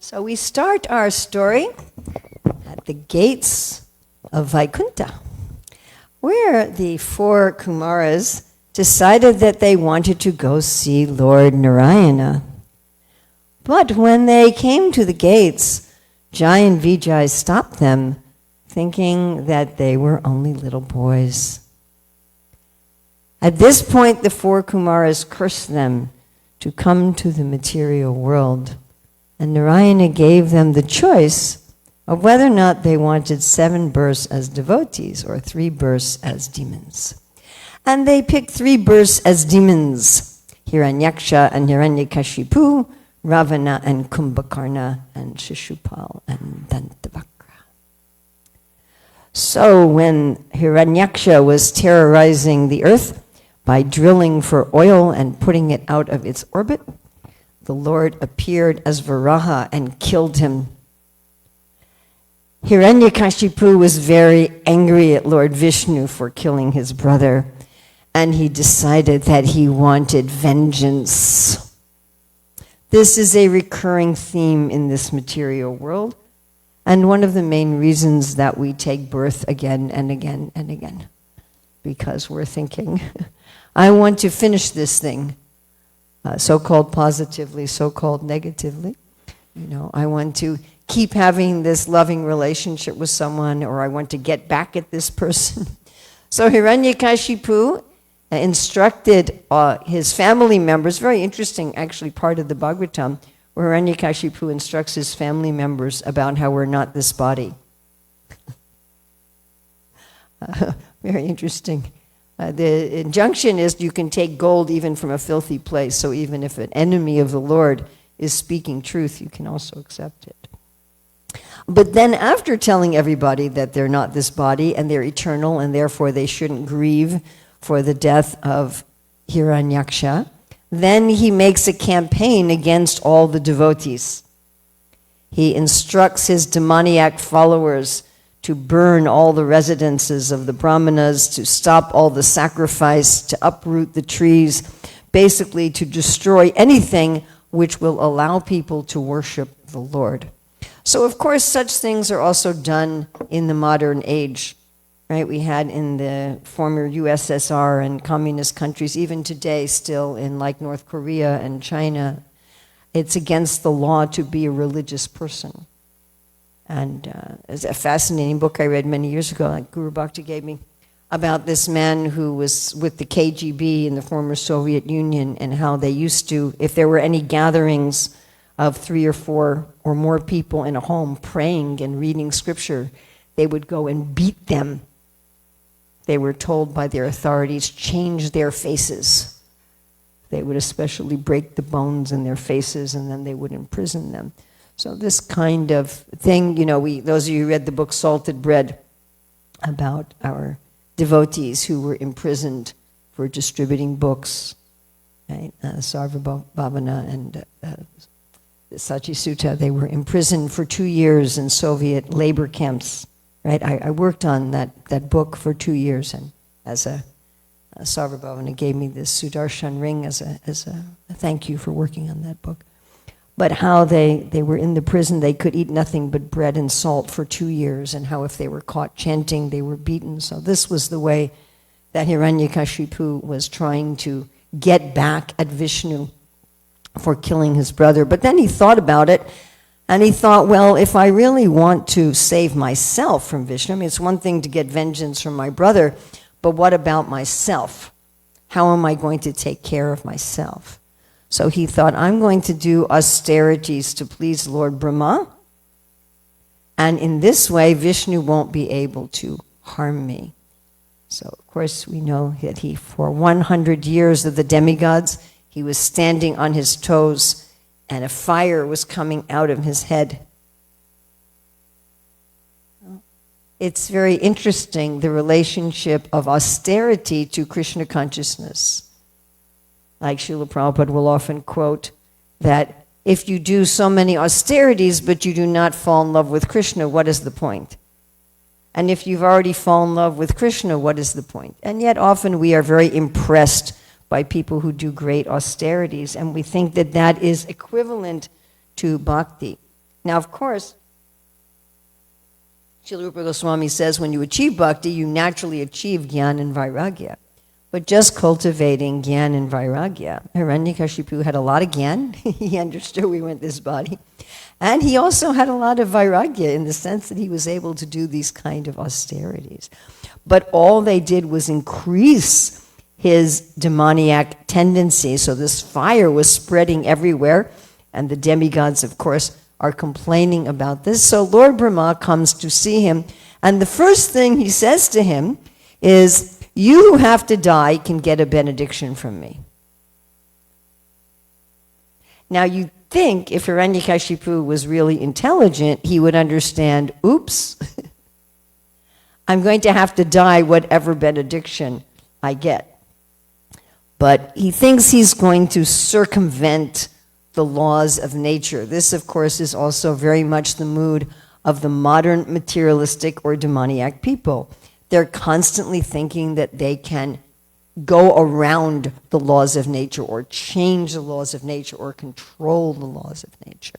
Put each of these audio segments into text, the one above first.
So we start our story at the gates of Vaikuntha, where the four Kumaras decided that they wanted to go see Lord Narayana. But when they came to the gates, Jai and Vijay stopped them, thinking that they were only little boys. At this point, the four Kumaras cursed them to come to the material world, and Narayana gave them the choice of whether or not they wanted 7 births as devotees or 3 births as demons. And they picked 3 births as demons: Hiranyaksha and Hiranyakashipu, Ravana and Kumbhakarna, and Shishupal and Dantavakra. So when Hiranyaksha was terrorizing the earth by drilling for oil and putting it out of its orbit, the Lord appeared as Varaha and killed him. Hiranyakashipu was very angry at Lord Vishnu for killing his brother, and he decided that he wanted vengeance. This is a recurring theme in this material world, and one of the main reasons that we take birth again and again and again, because we're thinking, I want to finish this thing, so-called positively, so-called negatively. You know, I want to keep having this loving relationship with someone, or I want to get back at this person. So Hiranyakashipu instructed his family members, very interesting actually part of the Bhagavatam, where Hiranyakashipu instructs his family members about how we're not this body. Very interesting. The injunction is you can take gold even from a filthy place, so even if an enemy of the Lord is speaking truth, you can also accept it. But then after telling everybody that they're not this body and they're eternal and therefore they shouldn't grieve for the death of Hiranyaksha, then he makes a campaign against all the devotees. He instructs his demoniac followers to burn all the residences of the brahmanas, to stop all the sacrifice, to uproot the trees, basically to destroy anything which will allow people to worship the Lord. So of course such things are also done in the modern age, right? We had in the former USSR and communist countries, even today still in like North Korea and China, it's against the law to be a religious person. And it's a fascinating book I read many years ago, like Guru Bhakti gave me, about this man who was with the KGB in the former Soviet Union, and how they used to, if there were any gatherings of 3 or 4 or more people in a home praying and reading scripture, they would go and beat them. They were told by their authorities, change their faces. They would especially break the bones in their faces, and then they would imprison them. So this kind of thing, you know, those of you who read the book Salted Bread, about our devotees who were imprisoned for distributing books, right? Sarva Bhavana and Sachi Sutta, they were imprisoned for 2 years in Soviet labor camps, right? I worked on that book for 2 years, and as a Sarva Bhavana gave me this Sudarshan ring as a thank you for working on that book. But how they were in the prison, they could eat nothing but bread and salt for 2 years, and how if they were caught chanting, they were beaten. So this was the way that Hiranyakashipu was trying to get back at Vishnu for killing his brother. But then he thought about it, and he thought, well, if I really want to save myself from Vishnu, I mean, it's one thing to get vengeance from my brother, but what about myself? How am I going to take care of myself? So he thought, I'm going to do austerities to please Lord Brahma, and in this way, Vishnu won't be able to harm me. So, of course, we know that he, for 100 years of the demigods, he was standing on his toes, and a fire was coming out of his head. It's very interesting, the relationship of austerity to Krishna consciousness. Like Srila Prabhupada will often quote that if you do so many austerities but you do not fall in love with Krishna, what is the point? And if you've already fallen in love with Krishna, what is the point? And yet often we are very impressed by people who do great austerities, and we think that that is equivalent to bhakti. Now, of course, Srila Rupa Goswami says when you achieve bhakti, you naturally achieve jnana and vairagya. But just cultivating jnana and vairagya. Hiranyakashipu had a lot of jnana. He understood we went this body. And he also had a lot of vairagya in the sense that he was able to do these kind of austerities. But all they did was increase his demoniac tendency. So this fire was spreading everywhere. And the demigods, of course, are complaining about this. So Lord Brahma comes to see him. And the first thing he says to him is, you who have to die can get a benediction from me. Now you'd think if Hiranyakashipu was really intelligent, he would understand, oops, I'm going to have to die whatever benediction I get. But he thinks he's going to circumvent the laws of nature. This, of course, is also very much the mood of the modern materialistic or demoniac people. They're constantly thinking that they can go around the laws of nature or change the laws of nature or control the laws of nature.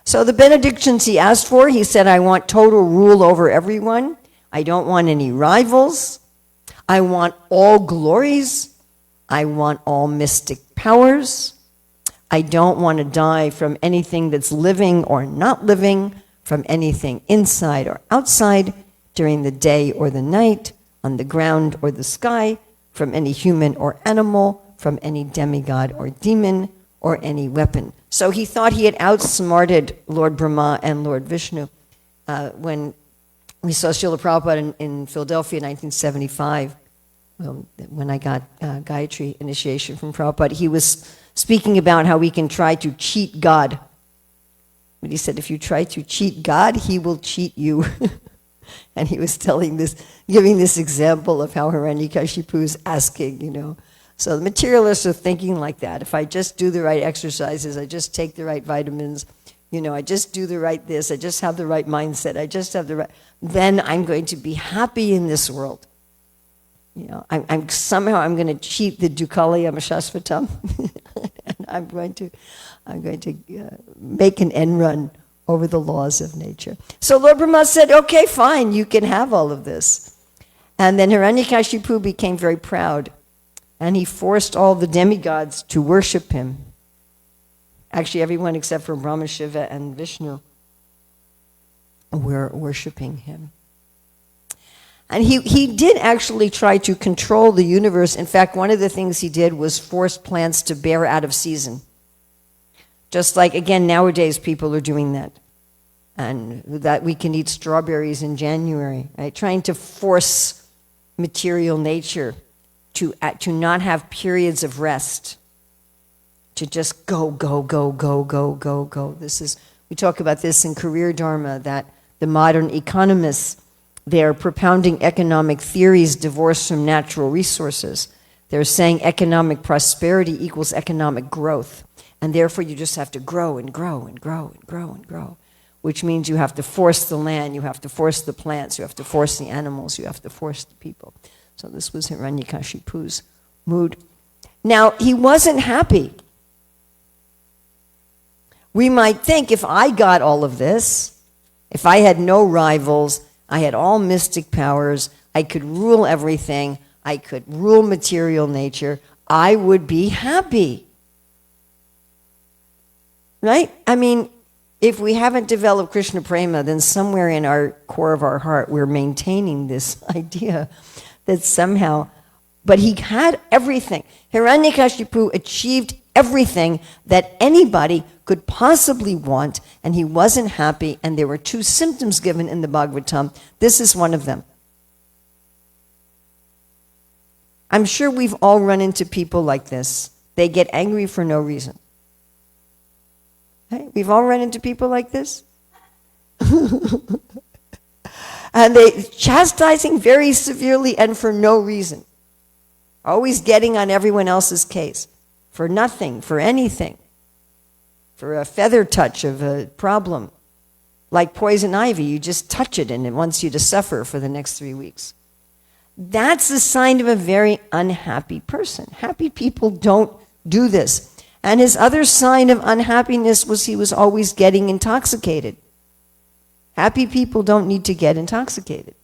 So the benedictions he asked for, he said, I want total rule over everyone. I don't want any rivals. I want all glories. I want all mystic powers. I don't want to die from anything that's living or not living, from anything inside or outside, during the day or the night, on the ground or the sky, from any human or animal, from any demigod or demon, or any weapon. So he thought he had outsmarted Lord Brahma and Lord Vishnu. When we saw Srila Prabhupada in Philadelphia in 1975, when I got Gayatri initiation from Prabhupada, he was speaking about how we can try to cheat God. But he said, if you try to cheat God, he will cheat you. And he was giving this example of how Hiranyakashipu is asking, So the materialists are thinking like that. If I just do the right exercises, I just take the right vitamins, I just do the right this, I just have the right mindset, I just have the right, then I'm going to be happy in this world. I'm going to cheat the Dukkhalayam Shashvatam, and I'm going to make an end run over the laws of nature. So Lord Brahma said, okay, fine, you can have all of this. And then Hiranyakashipu became very proud, and he forced all the demigods to worship him. Actually, everyone except for Brahma, Shiva, and Vishnu were worshiping him. And he did actually try to control the universe. In fact, one of the things he did was force plants to bear out of season. Just like, again, nowadays people are doing that. And that we can eat strawberries in January, right? Trying to force material nature to not have periods of rest. To just go, go, go, go, go, go, go. We talk about this in Career Dharma, that the modern economists, they're propounding economic theories divorced from natural resources. They're saying economic prosperity equals economic growth. And therefore you just have to grow and grow and grow and grow and grow. Which means you have to force the land, you have to force the plants, you have to force the animals, you have to force the people. So this was Hiranyakashipu's mood. Now, he wasn't happy. We might think if I got all of this, if I had no rivals, I had all mystic powers, I could rule everything, I could rule material nature, I would be happy. Right? I mean, if we haven't developed Krishna Prema, then somewhere in our core of our heart, we're maintaining this idea that somehow, but he had everything. Hiranyakashipu achieved everything that anybody could possibly want, and he wasn't happy, and there were two symptoms given in the Bhagavatam. This is one of them. I'm sure we've all run into people like this. They get angry for no reason. Right? We've all run into people like this. And they chastising very severely and for no reason. Always getting on everyone else's case. For nothing, for anything. For a feather touch of a problem. Like poison ivy, you just touch it and it wants you to suffer for the next 3 weeks. That's a sign of a very unhappy person. Happy people don't do this. And his other sign of unhappiness was he was always getting intoxicated. Happy people don't need to get intoxicated.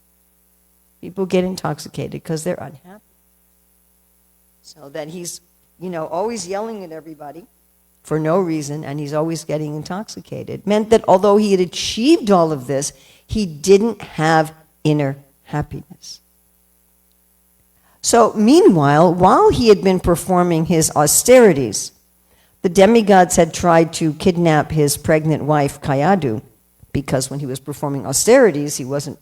People get intoxicated because they're unhappy. So that he's, always yelling at everybody for no reason, and he's always getting intoxicated, meant that although he had achieved all of this, he didn't have inner happiness. So meanwhile, while he had been performing his austerities, the demigods had tried to kidnap his pregnant wife, Kayadu, because when he was performing austerities, he wasn't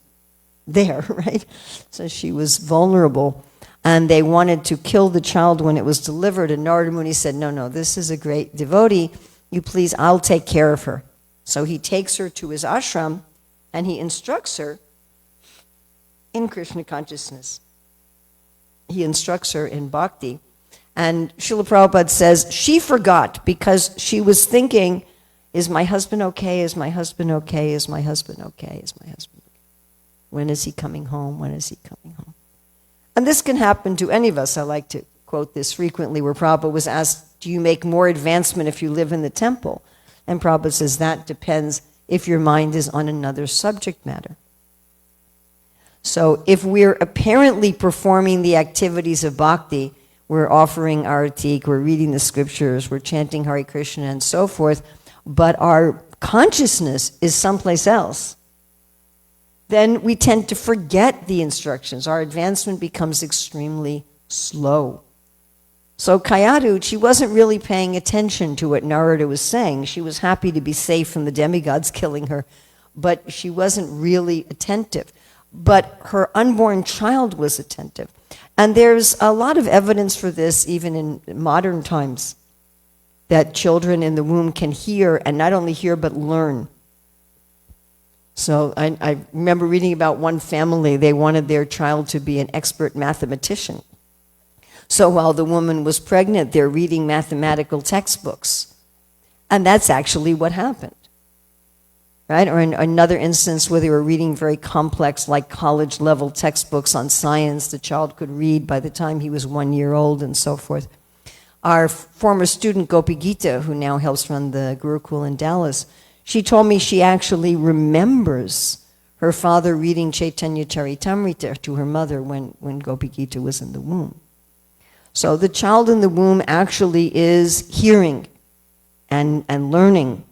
there, right? So she was vulnerable, and they wanted to kill the child when it was delivered, and Narada Muni said, no, this is a great devotee, I'll take care of her. So he takes her to his ashram, and he instructs her in Krishna consciousness. He instructs her in bhakti. And Srila Prabhupada says she forgot because she was thinking, is my husband okay? Is my husband okay? Is my husband okay? Is my husband okay? When is he coming home? When is he coming home? And this can happen to any of us. I like to quote this frequently, where Prabhupada was asked, do you make more advancement if you live in the temple? And Prabhupada says that depends if your mind is on another subject matter. So if we're apparently performing the activities of bhakti, we're offering arati, we're reading the scriptures, we're chanting Hare Krishna and so forth, but our consciousness is someplace else, then we tend to forget the instructions. Our advancement becomes extremely slow. So Kayadu, she wasn't really paying attention to what Narada was saying. She was happy to be safe from the demigods killing her, but she wasn't really attentive. But her unborn child was attentive. And there's a lot of evidence for this even in modern times, that children in the womb can hear, and not only hear, but learn. So I remember reading about one family, they wanted their child to be an expert mathematician. So while the woman was pregnant, they're reading mathematical textbooks. And that's actually what happened. Right? Or in another instance where they were reading very complex, like college-level textbooks on science, the child could read by the time he was 1 year old and so forth. Our former student, Gopi Gita, who now helps run the Gurukul in Dallas, she told me she actually remembers her father reading Chaitanya Charitamrita to her mother when Gopi Gita was in the womb. So the child in the womb actually is hearing and learning.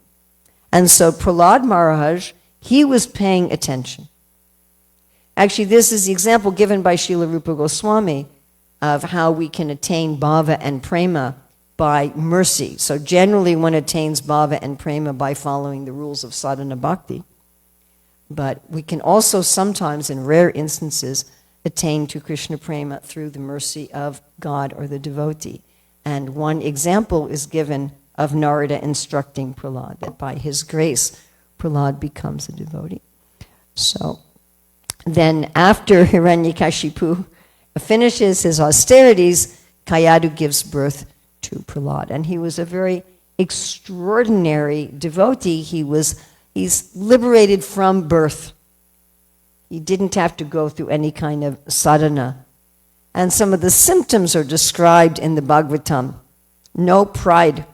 And so Prahlad Maharaj, he was paying attention. Actually, this is the example given by Srila Rupa Goswami of how we can attain bhava and prema by mercy. So generally one attains bhava and prema by following the rules of sadhana bhakti. But we can also sometimes, in rare instances, attain to Krishna prema through the mercy of God or the devotee. And one example is given of Narada instructing Prahlad, that by his grace, Prahlad becomes a devotee. So then after Hiranyakashipu finishes his austerities, Kayadu gives birth to Prahlad. And he was a very extraordinary devotee. He's liberated from birth. He didn't have to go through any kind of sadhana. And some of the symptoms are described in the Bhagavatam. No pride.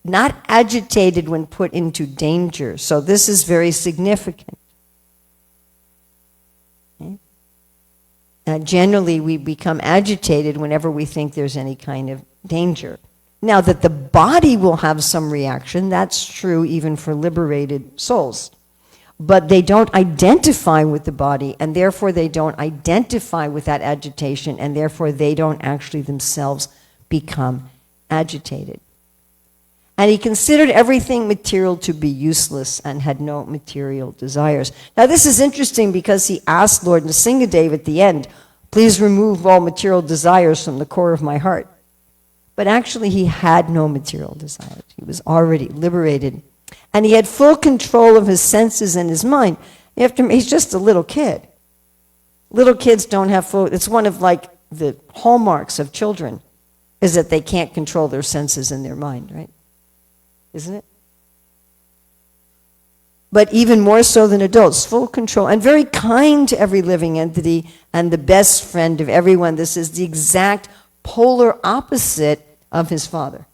Not agitated when put into danger. So this is very significant. Okay? Generally, we become agitated whenever we think there's any kind of danger. Now, that the body will have some reaction, that's true even for liberated souls. But they don't identify with the body, and therefore they don't identify with that agitation, and therefore they don't actually themselves become agitated. And he considered everything material to be useless and had no material desires. Now this is interesting because he asked Lord Nrsimhadeva at the end, please remove all material desires from the core of my heart. But actually he had no material desires. He was already liberated. And he had full control of his senses and his mind. He's just a little kid. Little kids don't have full, it's one of like the hallmarks of children, is that they can't control their senses and their mind, right? Isn't it? But even more so than adults, full control, and very kind to every living entity, and the best friend of everyone. This is the exact polar opposite of his father.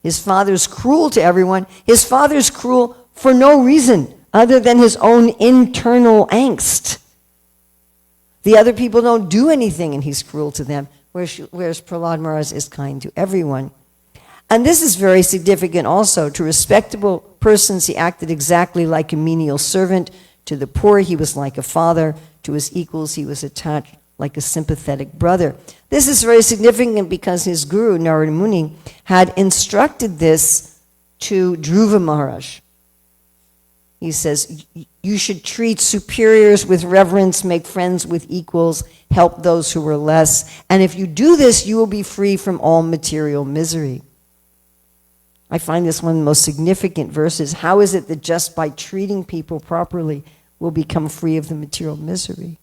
His father's cruel to everyone. His father's cruel for no reason other than his own internal angst. The other people don't do anything and he's cruel to them, whereas Prahlada Maharaj is kind to everyone. And this is very significant also. To respectable persons, he acted exactly like a menial servant. To the poor, he was like a father. To his equals, he was attached like a sympathetic brother. This is very significant because his guru, Narada Muni, had instructed this to Dhruva Maharaj. He says, you should treat superiors with reverence, make friends with equals, help those who are less. And if you do this, you will be free from all material misery. I find this one of the most significant verses. How is it that just by treating people properly, we'll become free of the material misery?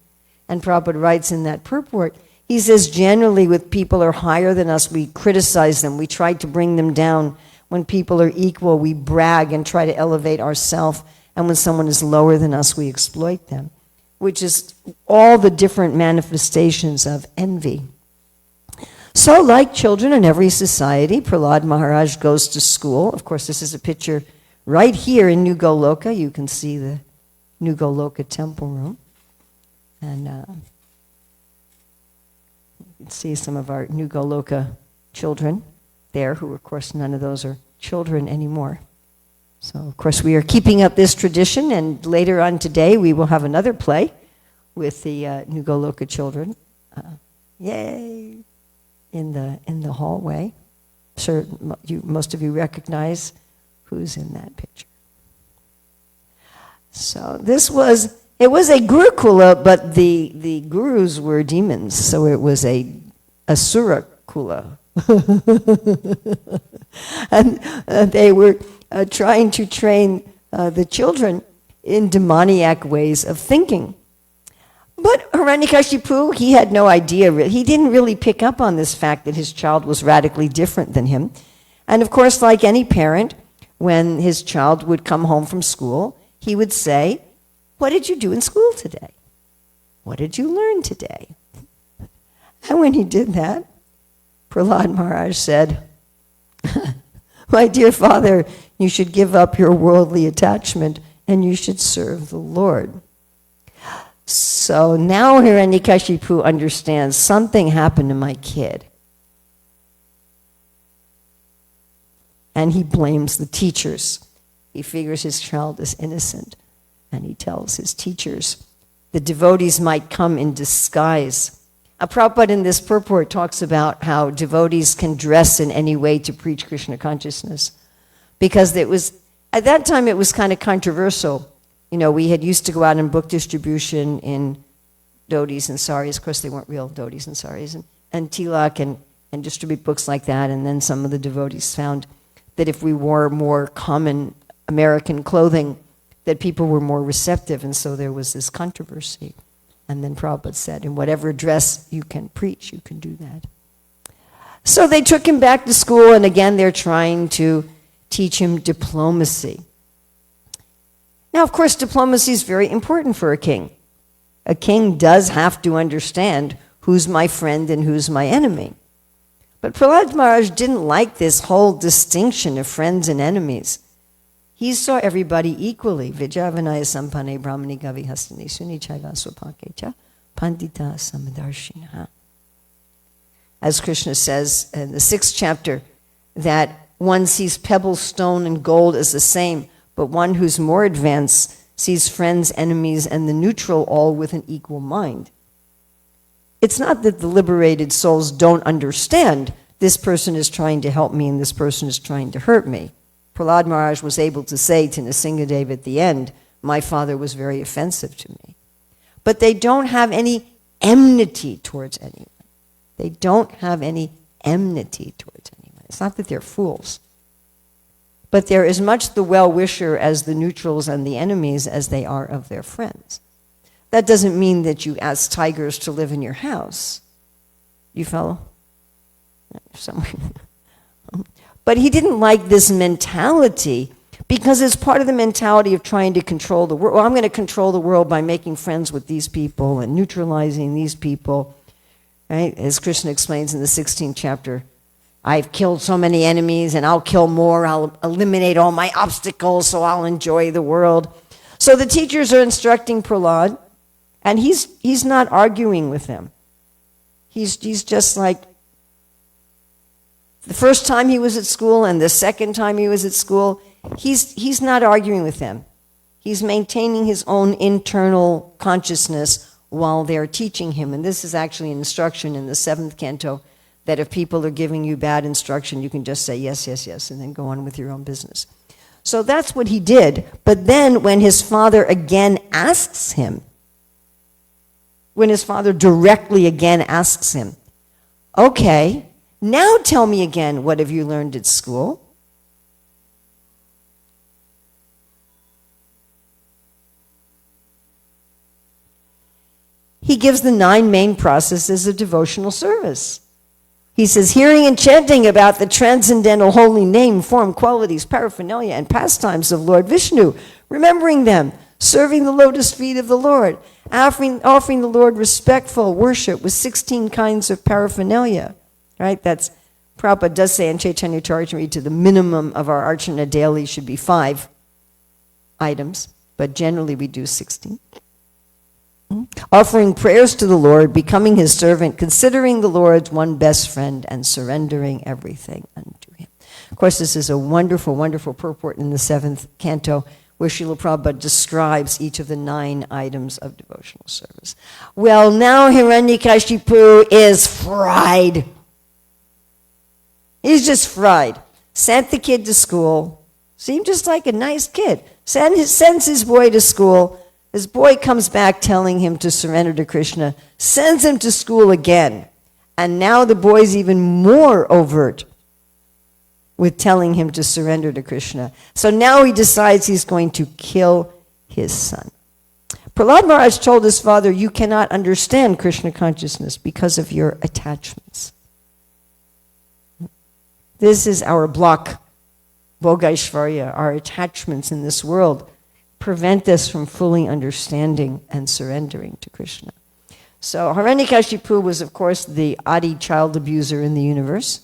And Prabhupada writes in that purport, he says, generally with people who are higher than us, we criticize them. We try to bring them down. When people are equal, we brag and try to elevate ourselves. And when someone is lower than us, we exploit them, which is all the different manifestations of envy. So like children in every society, Prahlada Maharaj goes to school. Of course, this is a picture right here in New Goloka. You can see the New Goloka temple room. And you can see some of our New Goloka children there, who, of course, none of those are children anymore. So, of course, we are keeping up this tradition, and later on today we will have another play with the New Goloka children. Yay! In the hallway. Sure, most of you recognize who's in that picture. So it was a Gurukula, but the gurus were demons, so it was a Asura Kula. And they were trying to train the children in demoniac ways of thinking. But Hiranyakashipu, he had no idea. He didn't really pick up on this fact that his child was radically different than him. And of course, like any parent, when his child would come home from school, he would say, "What did you do in school today? What did you learn today?" And when he did that, Prahlada Maharaj said, "My dear father, you should give up your worldly attachment and you should serve the Lord." So now Hiranyakashipu understands something happened to my kid. And he blames the teachers. He figures his child is innocent. And he tells his teachers, the devotees might come in disguise. Prabhupada in this purport talks about how devotees can dress in any way to preach Krishna consciousness. Because it was, at that time it was kind of controversial. You know, we had used to go out in book distribution in dhotis and saris. Of course, they weren't real dhotis and saris. And tilak and distribute books like that. And then some of the devotees found that if we wore more common American clothing, that people were more receptive. And so there was this controversy. And then Prabhupada said, in whatever dress you can preach, you can do that. So they took him back to school. And again, they're trying to teach him diplomacy. Now, of course, diplomacy is very important for a king. A king does have to understand who's my friend and who's my enemy. But Prahlada Maharaj didn't like this whole distinction of friends and enemies. He saw everybody equally. Vijavanaya sampane brahmani gavi hastani suni chaiva swapakecha pandita samadarshina. As Krishna says in the 6th chapter, that one sees pebble, stone, and gold as the same, but one who's more advanced sees friends, enemies, and the neutral all with an equal mind. It's not that the liberated souls don't understand this person is trying to help me and this person is trying to hurt me. Prahlada Maharaj was able to say to Nrsimhadeva at the end, my father was very offensive to me. But they don't have any enmity towards anyone. They don't have any enmity towards anyone. It's not that they're fools. But they're as much the well-wisher as the neutrals and the enemies as they are of their friends. That doesn't mean that you ask tigers to live in your house. You follow? But he didn't like this mentality because it's part of the mentality of trying to control the world. Well, I'm going to control the world by making friends with these people and neutralizing these people. Right? As Krishna explains in the 16th chapter, I've killed so many enemies and I'll kill more. I'll eliminate all my obstacles so I'll enjoy the world. So the teachers are instructing Prahlad, and he's not arguing with them. He's just like, the first time he was at school and the second time he was at school, he's not arguing with them. He's maintaining his own internal consciousness while they're teaching him. And this is actually an instruction in the 7th canto, that if people are giving you bad instruction, you can just say yes, yes, yes, and then go on with your own business. So that's what he did. But then when his father again asks him, when his father directly again asks him, okay, now tell me again, what have you learned at school? He gives the 9 main processes of devotional service. He says, hearing and chanting about the transcendental holy name, form, qualities, paraphernalia, and pastimes of Lord Vishnu, remembering them, serving the lotus feet of the Lord, offering the Lord respectful worship with 16 kinds of paraphernalia. Right? That's, Prabhupada does say in Chaitanya Charitamrita, the minimum of our archana daily should be 5 items, but generally we do 16. Offering prayers to the Lord, becoming his servant, considering the Lord's one best friend, and surrendering everything unto him. Of course, this is a wonderful, wonderful purport in the 7th canto, where Srila Prabhupada describes each of the 9 items of devotional service. Well, now Hiranyakashipu is fried. He's just fried. Sent the kid to school. Seemed just like a nice kid. Sends his boy to school. His boy comes back telling him to surrender to Krishna, sends him to school again. And now the boy's even more overt with telling him to surrender to Krishna. So now he decides he's going to kill his son. Prahlad Maharaj told his father, you cannot understand Krishna consciousness because of your attachments. This is our block, Bhogaishvarya, our attachments in this world prevent us from fully understanding and surrendering to Krishna. So Hiranyakashipu was, of course, the Adi child abuser in the universe,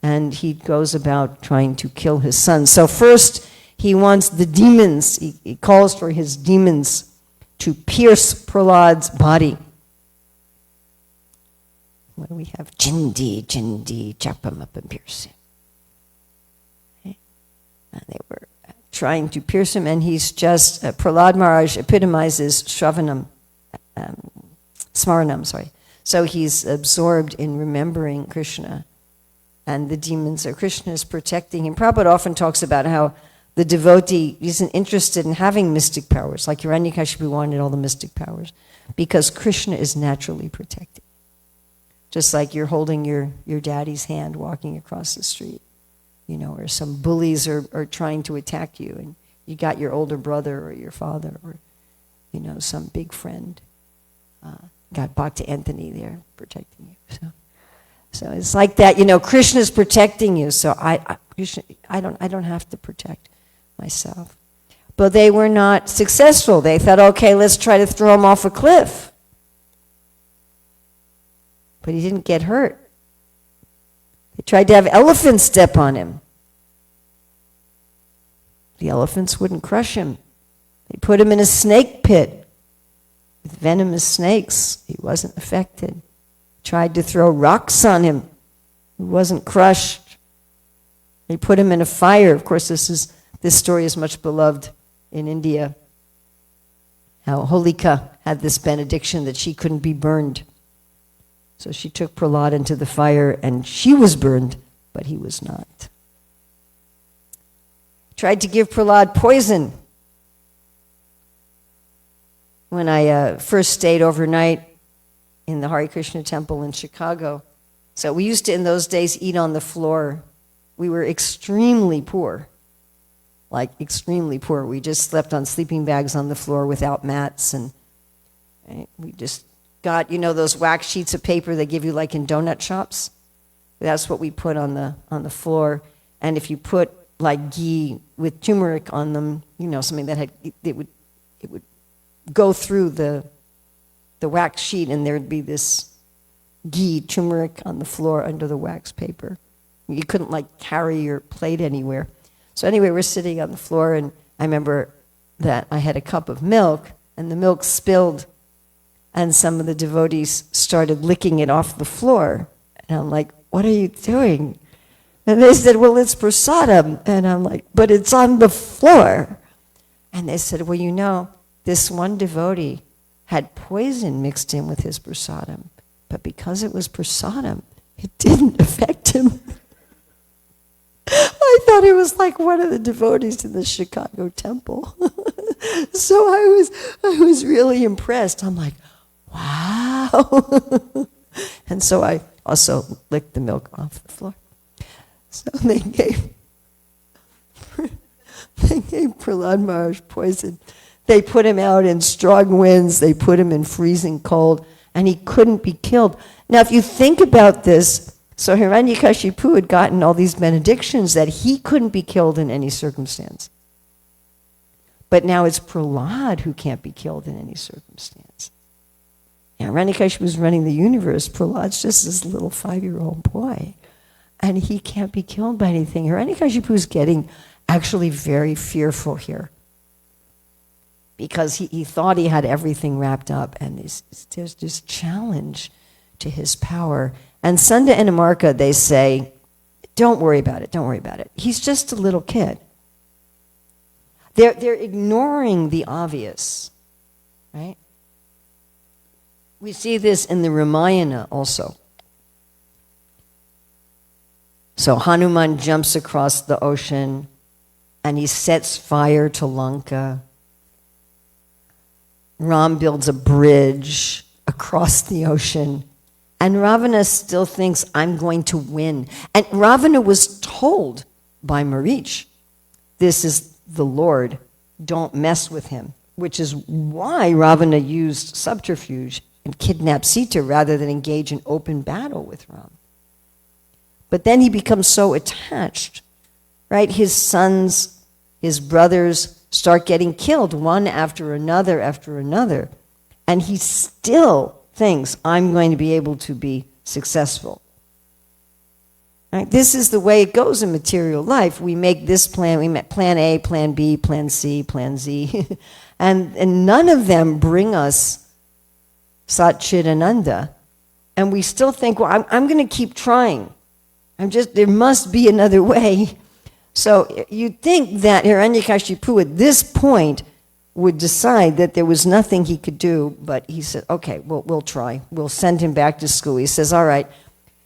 and he goes about trying to kill his son. So first, he wants the demons, he calls for his demons to pierce Prahlad's body. What do we have? Chindi, chop him up and pierce him. Okay. And they were trying to pierce him, and he's just, Prahlad Maharaj epitomizes Shravanam, Smaranam, sorry. So he's absorbed in remembering Krishna, and the demons are Krishna is protecting him. Prabhupada often talks about how the devotee isn't interested in having mystic powers, like Hiranyakashipu wanted all the mystic powers, because Krishna is naturally protected. Just like you're holding your daddy's hand walking across the street. You know, or some bullies are trying to attack you, and you got your older brother or your father or, you know, some big friend. Got Bhakta Anthony there protecting you. So it's like that, you know, Krishna's protecting you, so I don't have to protect myself. But they were not successful. They thought, okay, let's try to throw him off a cliff. But he didn't get hurt. They tried to have elephants step on him. The elephants wouldn't crush him. They put him in a snake pit with venomous snakes. He wasn't affected. Tried to throw rocks on him. He wasn't crushed. They put him in a fire. Of course, this story is much beloved in India. How Goloka had this benediction that she couldn't be burned. So she took Prahlad into the fire, and she was burned, but he was not. Tried to give Prahlad poison. When I first stayed overnight in the Hare Krishna temple in Chicago, so we used to, in those days, eat on the floor. We were extremely poor, like extremely poor. We just slept on sleeping bags on the floor without mats, and we just got, you know, those wax sheets of paper they give you like in donut shops. That's what we put on the floor. And if you put like ghee with turmeric on them, you know, something that it would go through the wax sheet, and there'd be this ghee, turmeric on the floor under the wax paper. You couldn't like carry your plate anywhere. So anyway, we're sitting on the floor, and I remember that I had a cup of milk, and the milk spilled, and some of the devotees started licking it off the floor. And I'm like, what are you doing? And they said, well, it's prasadam. And I'm like, but it's on the floor. And they said, well, you know, this one devotee had poison mixed in with his prasadam. But because it was prasadam, it didn't affect him. I thought it was like one of the devotees in the Chicago temple. So I was really impressed. I'm like, wow. And so I also licked the milk off the floor. So they gave Prahlad Maharaj poison. They put him out in strong winds. They put him in freezing cold, and he couldn't be killed. Now, if you think about this, so Hiranyakashipu had gotten all these benedictions that he couldn't be killed in any circumstance. But now it's Prahlad who can't be killed in any circumstance. Now, Hiranyakashipu was running the universe. Prahlad's just this little 5-year-old boy. And he can't be killed by anything. Hiranyakashipu is getting actually very fearful here, because he thought he had everything wrapped up, and there's this challenge to his power. And Sunda and Amarka, they say, don't worry about it, don't worry about it. He's just a little kid. They're ignoring the obvious, right? We see this in the Ramayana also. So Hanuman jumps across the ocean, and he sets fire to Lanka. Ram builds a bridge across the ocean, and Ravana still thinks, I'm going to win. And Ravana was told by Marich, this is the Lord, don't mess with him, which is why Ravana used subterfuge and kidnapped Sita rather than engage in open battle with Ram. But then he becomes so attached, right? His sons, his brothers start getting killed one after another, and he still thinks, I'm going to be able to be successful. Right? This is the way it goes in material life. We make this plan, we make plan A, plan B, plan C, plan Z, and none of them bring us Sat Chit Ananda. And we still think, well, I'm going to keep trying. There must be another way. So you'd think that Hiranyakashipu at this point would decide that there was nothing he could do, but he said, okay, we'll try. We'll send him back to school. He says, all right,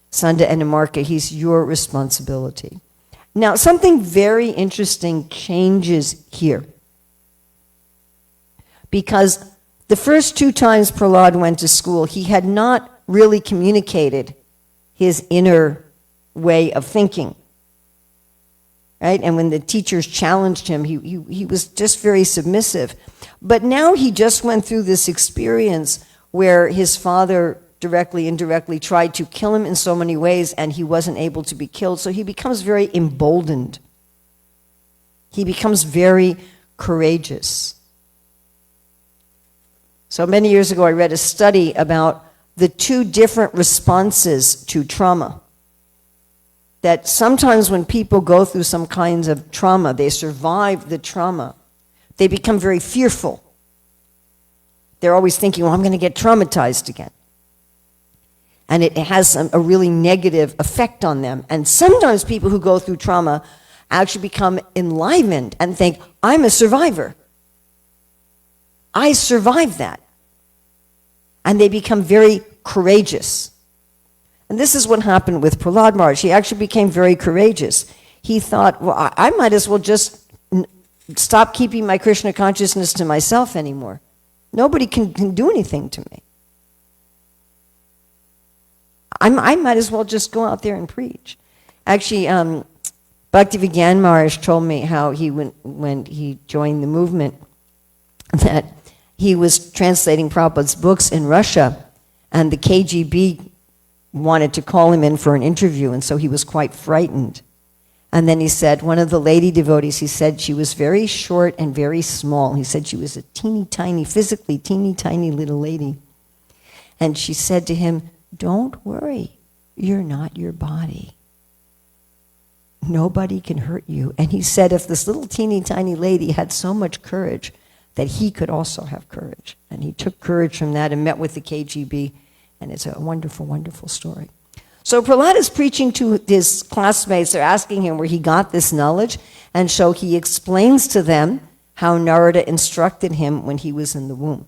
Sunda and Amarka, he's your responsibility. Now, something very interesting changes here. Because the first 2 times Prahlad went to school, he had not really communicated his inner way of thinking. Right? And when the teachers challenged him, he was just very submissive. But now he just went through this experience where his father directly, indirectly tried to kill him in so many ways, and he wasn't able to be killed. So he becomes very emboldened. He becomes very courageous. So many years ago, I read a study about the 2 different responses to trauma. That sometimes when people go through some kinds of trauma, they survive the trauma, they become very fearful. They're always thinking, well, I'm going to get traumatized again. And it has a really negative effect on them. And sometimes people who go through trauma actually become enlivened and think, I'm a survivor. I survived that. And they become very courageous. And this is what happened with Prahlad Maharaj. He actually became very courageous. He thought, well, I might as well just stop keeping my Krishna consciousness to myself anymore. Nobody can do anything to me. I might as well just go out there and preach. Actually, Bhaktivedanta Maharaj told me how he when he joined the movement, that he was translating Prabhupada's books in Russia, and the KGB wanted to call him in for an interview, and so he was quite frightened. And then he said, one of the lady devotees, he said she was very short and very small. He said she was a teeny tiny, physically teeny tiny little lady. And she said to him, don't worry, you're not your body. nobody can hurt you. And he said if this little teeny tiny lady had so much courage, that he could also have courage. And he took courage from that and met with the KGB. And it's a wonderful, wonderful story. So Prahlada is preaching to his classmates. They're asking him where he got this knowledge. And so he explains to them how Narada instructed him when he was in the womb.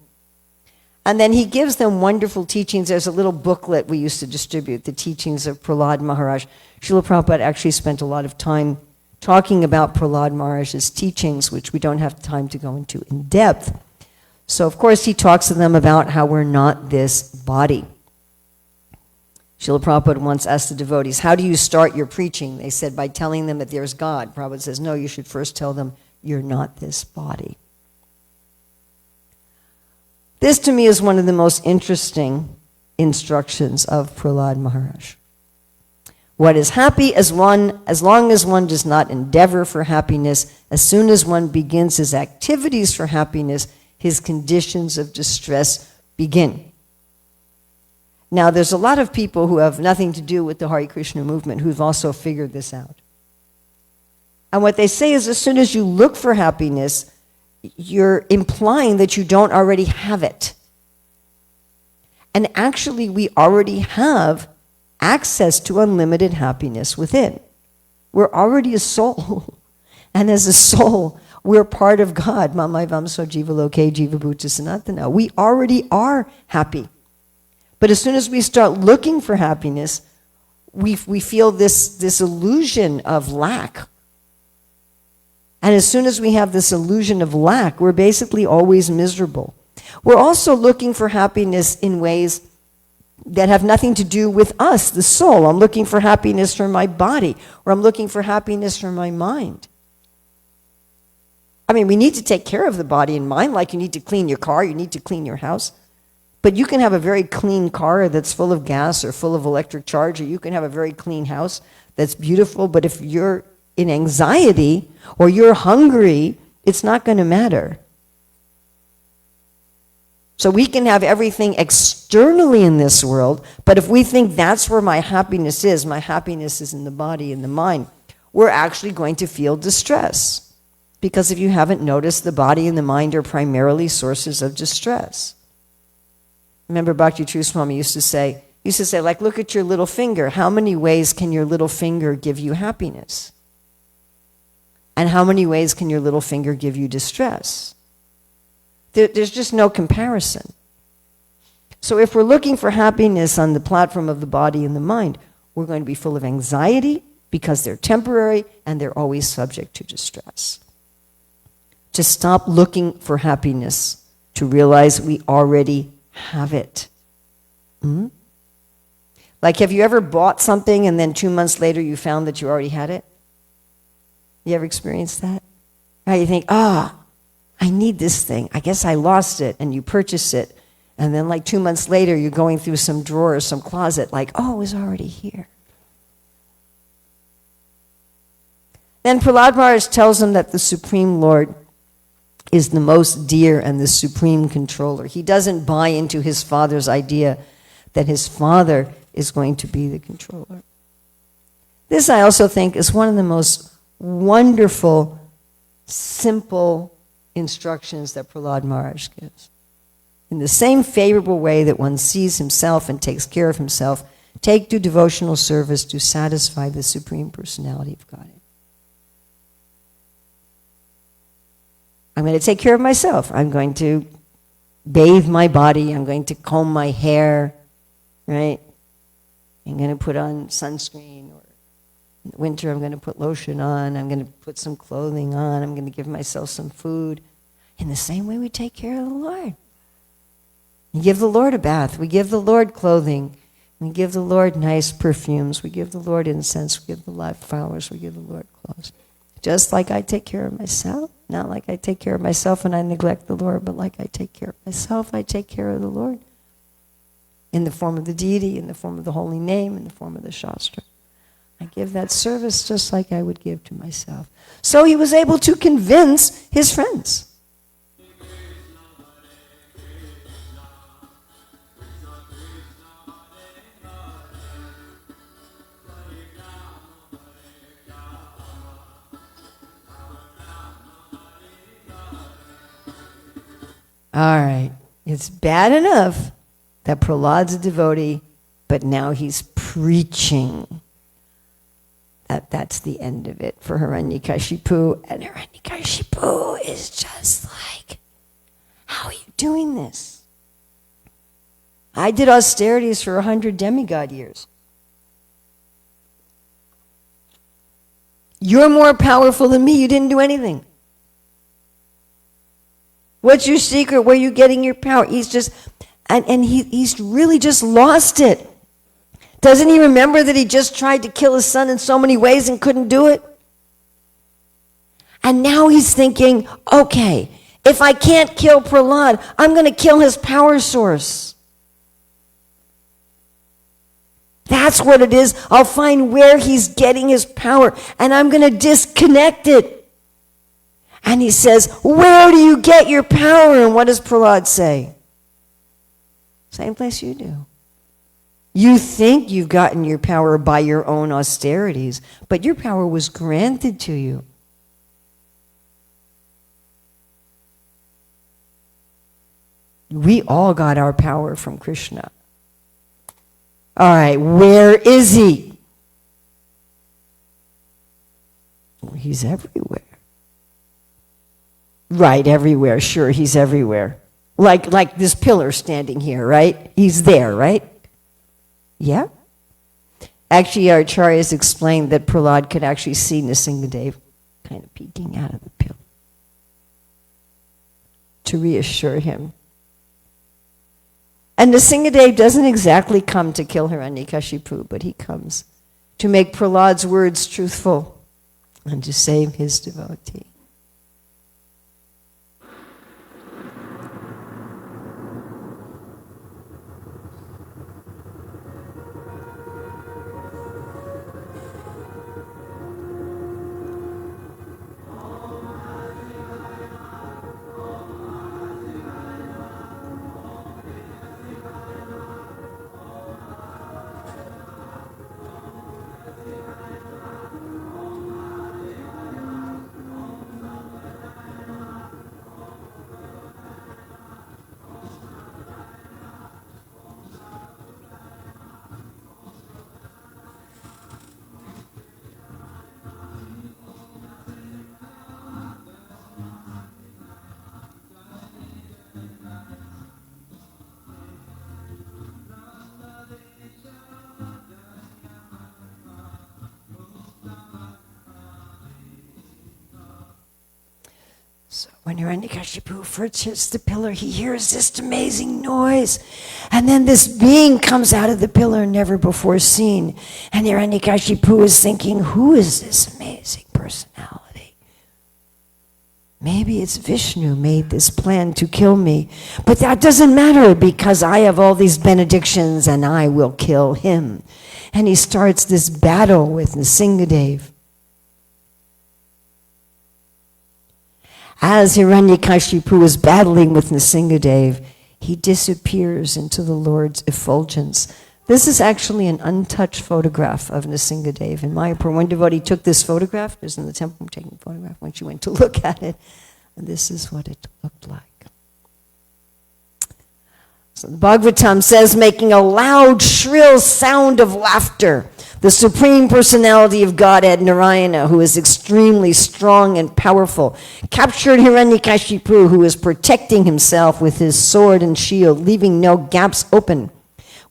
And then he gives them wonderful teachings. There's a little booklet we used to distribute, the teachings of Prahlad Maharaj. Srila Prabhupada actually spent a lot of time talking about Prahlad Maharaj's teachings, which we don't have time to go into in depth. So, of course, he talks to them about how we're not this body. Srila Prabhupada once asked the devotees, how do you start your preaching? They said, by telling them that there's God. Prabhupada says, no, you should first tell them, you're not this body. This, to me, is one of the most interesting instructions of Prahlad Maharaj. What is happy as long as one does not endeavor for happiness, as soon as one begins his activities for happiness, his conditions of distress begin. Now, there's a lot of people who have nothing to do with the Hare Krishna movement who've also figured this out. And what they say is as soon as you look for happiness, you're implying that you don't already have it. And actually, we already have access to unlimited happiness within. We're already a soul. And as a soul, we're part of God. Mamai vamso jiva loke jiva bhuta sanatana. We already are happy. But as soon as we start looking for happiness, we feel this illusion of lack. And as soon as we have this illusion of lack, we're basically always miserable. We're also looking for happiness in ways that have nothing to do with us, the soul. I'm looking for happiness for my body, or I'm looking for happiness for my mind. I mean, we need to take care of the body and mind, like you need to clean your car, you need to clean your house. But you can have a very clean car that's full of gas or full of electric charge, or you can have a very clean house that's beautiful, but if you're in anxiety or you're hungry, it's not going to matter. So we can have everything externally in this world, but if we think that's where my happiness is in the body and the mind, we're actually going to feel distress. Because if you haven't noticed, the body and the mind are primarily sources of distress. Remember Bhakti True Swami used to say, like, look at your little finger. How many ways can your little finger give you happiness? And how many ways can your little finger give you distress? There's just no comparison. So if we're looking for happiness on the platform of the body and the mind, we're going to be full of anxiety because they're temporary and they're always subject to distress. To stop looking for happiness, to realize we already have it. Like, have you ever bought something and then 2 months later you found that you already had it? You ever experienced that? Right, you think, I need this thing. I guess I lost it. And you purchase it. And then like 2 months later, you're going through some drawer or some closet like, it was already here. Then Prahlad Maharaj tells him that the Supreme Lord is the most dear and the supreme controller. He doesn't buy into his father's idea that his father is going to be the controller. This, I also think, is one of the most wonderful, simple instructions that Prahlad Maharaj gives. In the same favorable way that one sees himself and takes care of himself, take to devotional service to satisfy the Supreme Personality of Godhead. I'm going to take care of myself. I'm going to bathe my body. I'm going to comb my hair, right? I'm going to put on sunscreen, or in the winter I'm going to put lotion on. I'm going to put some clothing on. I'm going to give myself some food. In the same way we take care of the Lord. We give the Lord a bath. We give the Lord clothing. We give the Lord nice perfumes. We give the Lord incense. We give the Lord flowers. We give the Lord clothes. Just like I take care of myself. Not like I take care of myself and I neglect the Lord, but like I take care of myself, I take care of the Lord. In the form of the deity, in the form of the holy name, in the form of the Shastra. I give that service just like I would give to myself. So he was able to convince his friends. All right. It's bad enough that Prahlad's a devotee, but now he's preaching. That's the end of it for Hiranyakashipu. And Hiranyakashipu is just like, how are you doing this? I did austerities for 100 demigod years. You're more powerful than me. You didn't do anything. What's your secret? Where are you getting your power? He's just, and he's really just lost it. Doesn't he remember that he just tried to kill his son in so many ways and couldn't do it? And now he's thinking, okay, if I can't kill Prahlad, I'm going to kill his power source. That's what it is. I'll find where he's getting his power, and I'm going to disconnect it. And he says, where do you get your power? And what does Prahlad say? Same place you do. You think you've gotten your power by your own austerities, but your power was granted to you. We all got our power from Krishna. All right, where is he? Well, he's everywhere. Right, everywhere. Sure, he's everywhere. Like this pillar standing here, right? He's there, right? Yeah. Actually, our acharyas explained that Prahlad could actually see Nrsimhadeva kind of peeking out of the pillar to reassure him. And Nrsimhadeva doesn't exactly come to kill Hiranyakashipu, but he comes to make Prahlad's words truthful and to save his devotee. So when Hiranyakashipu first hits the pillar, he hears this amazing noise. And then this being comes out of the pillar never before seen. And Hiranyakashipu is thinking, who is this amazing personality? Maybe it's Vishnu made this plan to kill me. But that doesn't matter because I have all these benedictions and I will kill him. And he starts this battle with Nrsimhadeva. As Hiranyakashipu is battling with Nrsimhadeva, he disappears into the Lord's effulgence. This is actually an untouched photograph of Nrsimhadeva. In Mayapur, one devotee took this photograph. It was in the temple taking a photograph when she went to look at it. And this is what it looked like. So the Bhagavatam says, making a loud, shrill sound of laughter, the Supreme Personality of Godhead, Narayana, who is extremely strong and powerful, captured Hiranyakashipu, who is protecting himself with his sword and shield, leaving no gaps open.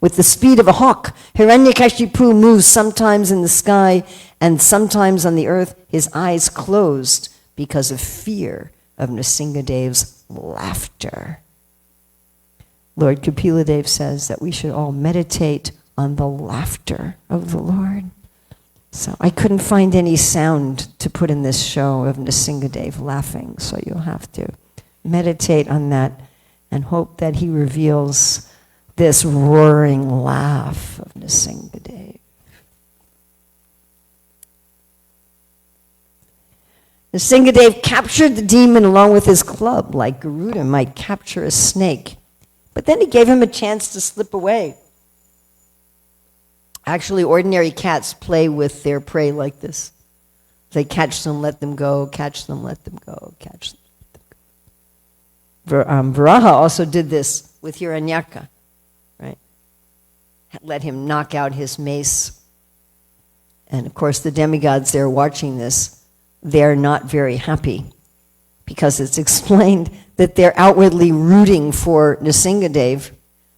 With the speed of a hawk, Hiranyakashipu moves sometimes in the sky and sometimes on the earth, his eyes closed because of fear of Nrsimhadeva's laughter. Lord Kapiladev says that we should all meditate on the laughter of the Lord. So I couldn't find any sound to put in this show of Nrsimhadeva laughing, so you'll have to meditate on that and hope that he reveals this roaring laugh of Nrsimhadeva. Nrsimhadeva captured the demon along with his club, like Garuda might capture a snake. But then he gave him a chance to slip away. Actually, ordinary cats play with their prey like this. They catch them, let them go, catch them, let them go, catch them, let them go. Varaha also did this with Hiranyaka, right? Let him knock out his mace. And of course, the demigods there watching this, they're not very happy, because it's explained that they're outwardly rooting for Nrsimhadeva,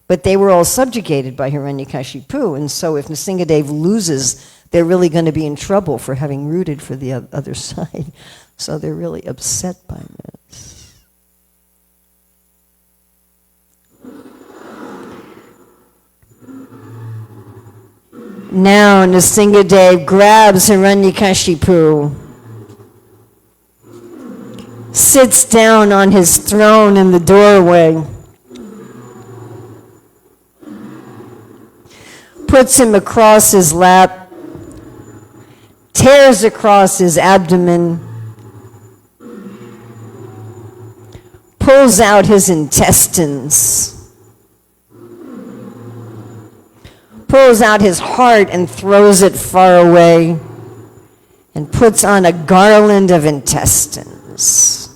but they were all subjugated by Hiranyakashipu, and so if Nrsimhadeva loses, they're really going to be in trouble for having rooted for the other side. So they're really upset by this. Now Nrsimhadeva grabs Hiranyakashipu, sits down on his throne in the doorway, puts him across his lap, tears across his abdomen, pulls out his intestines, pulls out his heart and throws it far away, and puts on a garland of intestines.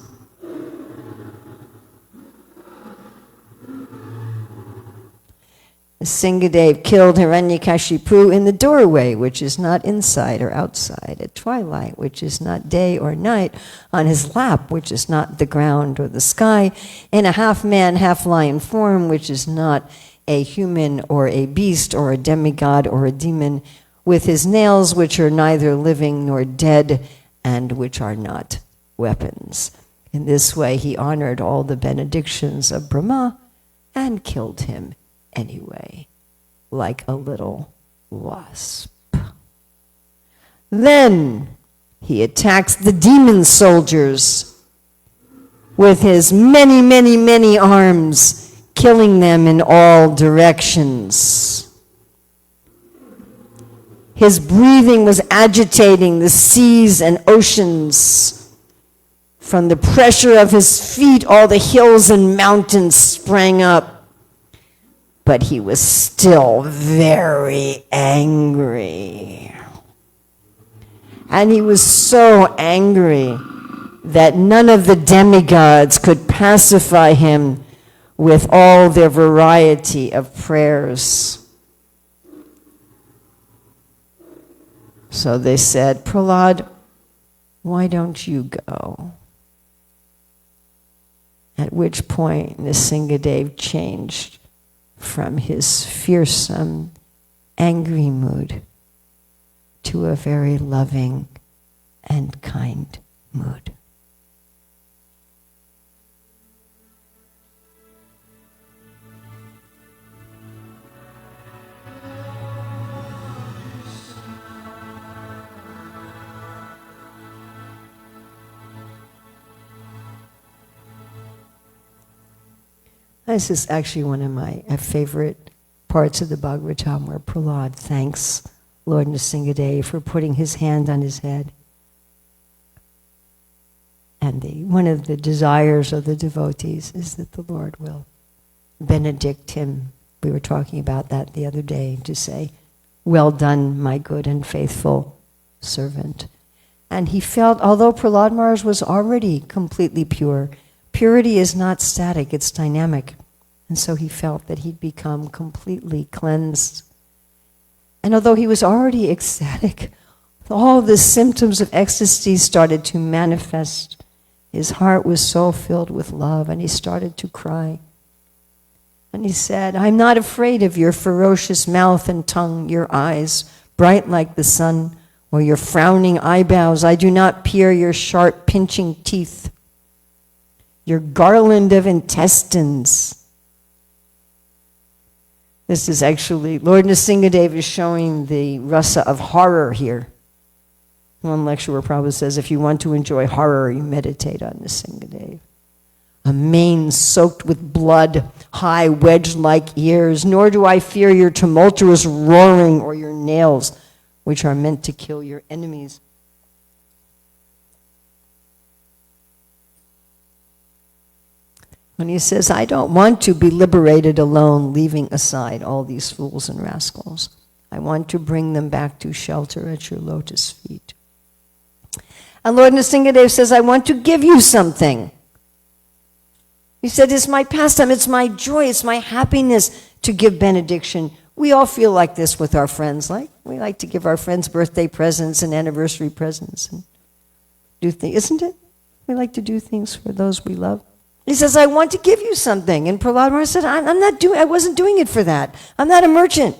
Nrsimhadeva killed Hiranyakashipu in the doorway, which is not inside or outside, at twilight, which is not day or night, on his lap, which is not the ground or the sky, in a half-man, half-lion form, which is not a human or a beast or a demigod or a demon, with his nails, which are neither living nor dead, and which are not weapons. In this way, he honored all the benedictions of Brahma and killed him anyway, like a little wasp. Then he attacks the demon soldiers with his many, many, many arms, killing them in all directions. His breathing was agitating the seas and oceans. From the pressure of his feet, all the hills and mountains sprang up. But he was still very angry. And he was so angry that none of the demigods could pacify him with all their variety of prayers. So they said, Prahlada, why don't you go? At which point Nrsimhadeva changed from his fearsome, angry mood to a very loving and kind mood. This is actually one of my favorite parts of the Bhagavatam, where Prahlada thanks Lord Nrsimhadeva for putting his hand on his head. And one of the desires of the devotees is that the Lord will benedict him. We were talking about that the other day, to say, well done, my good and faithful servant. And he felt, although Prahlada Maharaj was already completely pure, purity is not static, it's dynamic. And so he felt that he'd become completely cleansed. And although he was already ecstatic, all the symptoms of ecstasy started to manifest. His heart was so filled with love, and he started to cry. And he said, I'm not afraid of your ferocious mouth and tongue, your eyes, bright like the sun, or your frowning eyebrows. I do not fear your sharp, pinching teeth, your garland of intestines. This is actually, Lord Nrsimhadeva is showing the rasa of horror here. One lecturer probably says, if you want to enjoy horror, you meditate on Nrsimhadeva. A mane soaked with blood, high wedge-like ears, nor do I fear your tumultuous roaring or your nails, which are meant to kill your enemies. When he says, I don't want to be liberated alone, leaving aside all these fools and rascals. I want to bring them back to shelter at your lotus feet. And Lord Nrsimhadeva says, I want to give you something. He said, it's my pastime, it's my joy, it's my happiness to give benediction. We all feel like this with our friends. Like we like to give our friends birthday presents and anniversary presents and do things, isn't it? We like to do things for those we love. He says, I want to give you something. And Prahlada Maharaj said, I wasn't doing it for that. I'm not a merchant.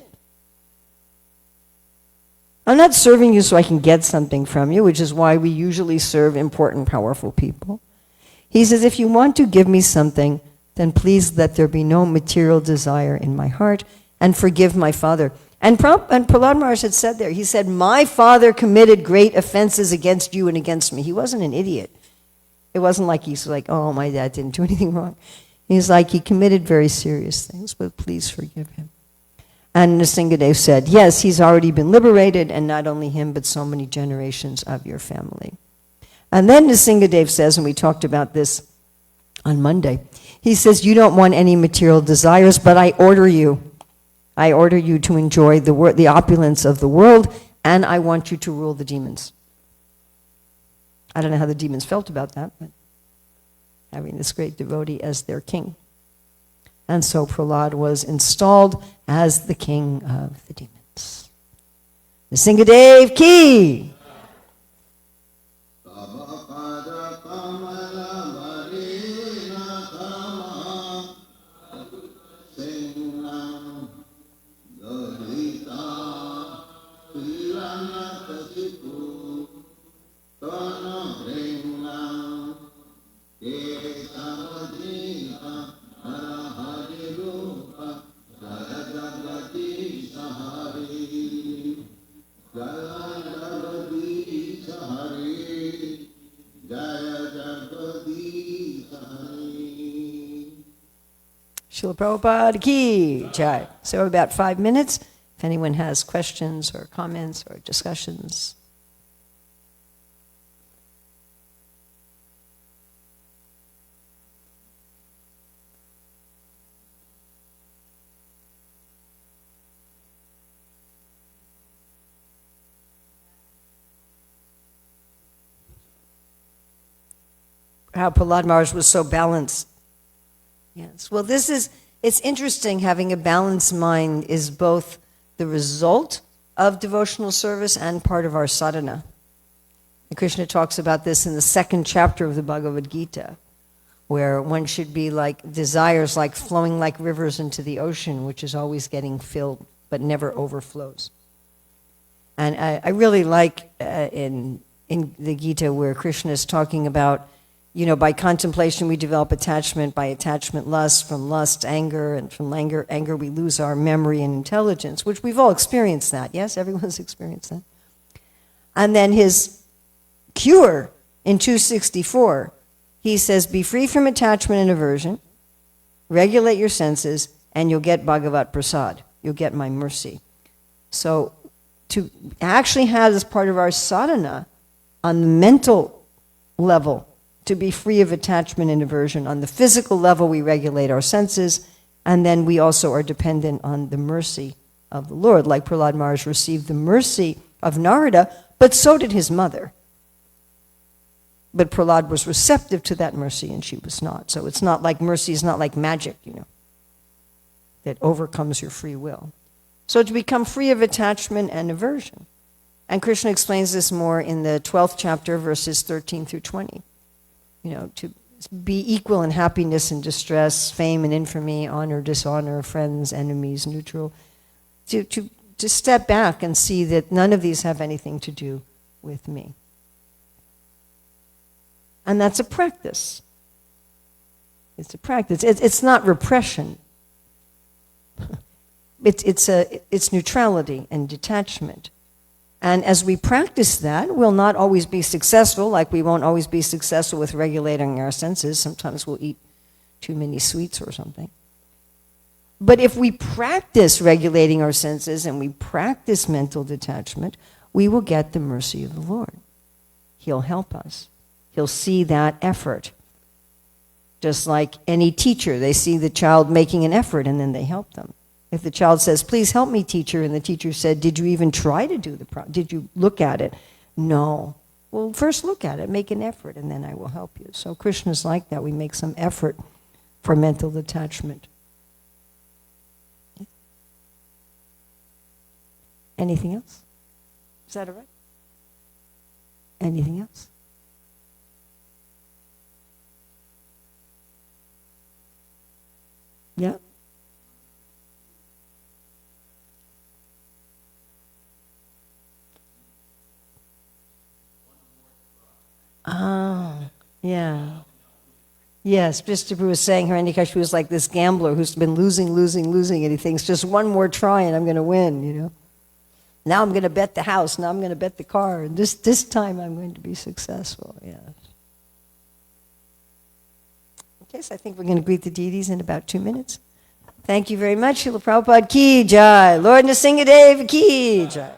I'm not serving you so I can get something from you, which is why we usually serve important, powerful people. He says, if you want to give me something, then please let there be no material desire in my heart, and forgive my father. And Prahlada Maharaj had said there, he said, my father committed great offenses against you and against me. He wasn't an idiot. It wasn't like he's like, oh, my dad didn't do anything wrong. He's like, he committed very serious things, but please forgive him. And Nrsimhadeva said, yes, he's already been liberated, and not only him, but so many generations of your family. And then Nrsimhadeva says, and we talked about this on Monday, he says, you don't want any material desires, but I order you to enjoy the opulence of the world, and I want you to rule the demons. I don't know how the demons felt about that, but having this great devotee as their king. And so Prahlada was installed as the king of the demons. Nrsimhadeva ki! Srila Prabhupada ki jai. So about 5 minutes, if anyone has questions or comments or discussions. How Prahlada Maharaj was so balanced. Yes, well it's interesting, having a balanced mind is both the result of devotional service and part of our sadhana. And Krishna talks about this in the 2nd chapter of the Bhagavad Gita, where one should be like desires like flowing like rivers into the ocean, which is always getting filled but never overflows. And I really like in the Gita where Krishna is talking about, by contemplation we develop attachment, by attachment lust, from lust anger, and from anger we lose our memory and intelligence, which we've all experienced that, yes? Everyone's experienced that. And then his cure in 264, he says, be free from attachment and aversion, regulate your senses, and you'll get Bhagavat Prasad. You'll get my mercy. So to actually have as part of our sadhana on the mental level, to be free of attachment and aversion. On the physical level, we regulate our senses, and then we also are dependent on the mercy of the Lord. Like Prahlada Maharaj received the mercy of Narada, but so did his mother. But Prahlada was receptive to that mercy, and she was not. So it's not like mercy is not like magic, that overcomes your free will. So to become free of attachment and aversion. And Krishna explains this more in the 12th chapter, verses 13 through 20. To be equal in happiness and distress, fame and infamy, honor, dishonor, friends, enemies, neutral. To step back and see that none of these have anything to do with me. And that's a practice. It's a practice. It's not repression. It's neutrality and detachment. And as we practice that, we'll not always be successful, like we won't always be successful with regulating our senses. Sometimes we'll eat too many sweets or something. But if we practice regulating our senses and we practice mental detachment, we will get the mercy of the Lord. He'll help us. He'll see that effort. Just like any teacher, they see the child making an effort and then they help them. If the child says, please help me, teacher, and the teacher said, did you even try to do the problem? Did you look at it? No. Well, first look at it, make an effort, and then I will help you. So Krishna's like that. We make some effort for mental attachment. Anything else? Is that all right? Anything else? Yeah? Oh, yeah. Yes, Vishnu was saying Hiranyakashipu was like this gambler who's been losing, and he thinks, just one more try and I'm going to win, you know. Now I'm going to bet the house, now I'm going to bet the car, and this time I'm going to be successful, yes. Okay, so I think we're going to greet the deities in about 2 minutes. Thank you very much. Srila Prabhupada ki jai. Lord Nrsimhadeva ki jai.